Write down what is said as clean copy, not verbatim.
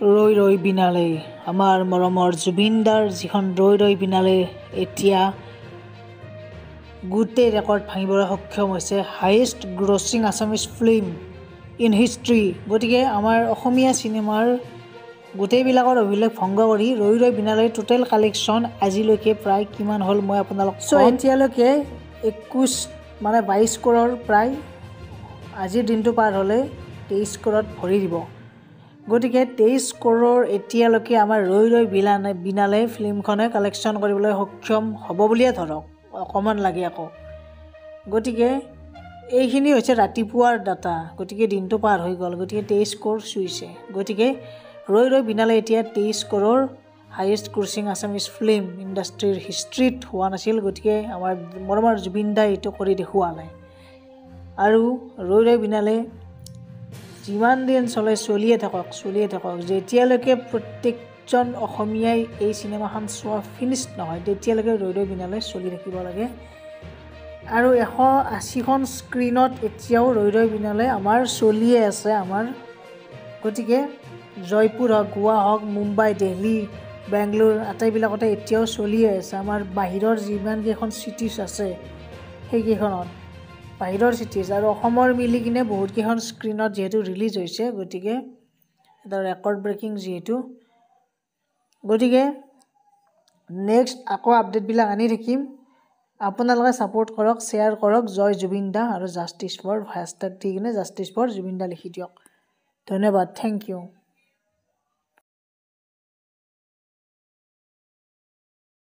ৰৈ ৰৈ বিনালে আমাৰ মৰমৰ জুবিনদাৰ যিখন ৰৈ ৰৈ বিনালে এতিয়া গোটেই ৰেকৰ্ড ভাঙিবলৈ সক্ষম হৈছে highest grossing Assamese film in history. গতিকে আমাৰ অসমীয়া চিনেমাৰ গোটেইবিলাকৰ অভিলেখ ভংগ কৰি ৰৈ ৰৈ বিনালে টোটেল কালেকশ্যন আজিলৈকে প্ৰায় কিমান হ'ল মই আপোনালোক এতিয়ালৈকে 22 কৰোৰ প্ৰায় আজিৰ দিনটো পাৰ হ'লে 23 কৰোৰত ভৰি দিব। গতিকে 23 কৰোৰ এতিয়ালৈকে আমাৰ ৰৈ ৰৈ বিনালে ফিল্মখনে কালেকশ্যন কৰিবলৈ সক্ষম হ'ব বুলিয়ে ধৰক, অকণমান লাগে আকৌ। গতিকে এইখিনি হৈছে ৰাতিপুৱাৰ ডাটা, গতিকে দিনটো পাৰ হৈ গ'ল, গতিকে 23 কৰোৰ চুইছে। গতিকে ৰৈ ৰৈ বিনালে এতিয়া 23 crore highest grossing Assamese film ইণ্ডাষ্ট্ৰীৰ হিষ্ট্ৰীত হোৱা নাছিল। গতিকে আমাৰ মৰমৰ জুবিন দাই এইটো কৰি দেখুৱালে। আৰু ৰৈ ৰৈ বিনালে যিমান দিন চলে চলিয়ে থাকক। যেতিয়ালৈকে প্ৰত্যেকজন অসমীয়াই এই চিনেমাখন চোৱা ফিনিছ নহয় তেতিয়ালৈকে ৰৈ ৰৈ বিনালে চলি থাকিব লাগে। আৰু 180খন স্ক্ৰীণত এতিয়াও ৰৈ ৰৈ বিনালে আমাৰ চলিয়ে আছে আমাৰ। গতিকে জয়পুৰ হওক, গোৱা হওক, মুম্বাই, দিল্লী, বেংগলোৰ আটাইবিলাকতে এতিয়াও চলিয়ে আছে। আমাৰ বাহিৰৰ যিমানকেইখন চিটিজ আছে সেইকেইখনত বাহিৰৰ চিটিজ আৰু অসমৰ মিলি কিনে বহুতকেইখন স্ক্ৰীণত যিহেতু ৰিলিজ হৈছে, গতিকে এটা ৰেকৰ্ড ব্ৰেকিং যিহেতু। গতিকে নেক্সট আকৌ আপডেটবিলাক আনি থাকিম। আপোনালোকে ছাপোৰ্ট কৰক, শ্বেয়াৰ কৰক। জয় জুবিন দা আৰু জাষ্টিছ ফৰ # দি কিনে জাষ্টিছ ফৰ জুবিন দা লিখি দিয়ক। ধন্যবাদ, থেংক ইউ।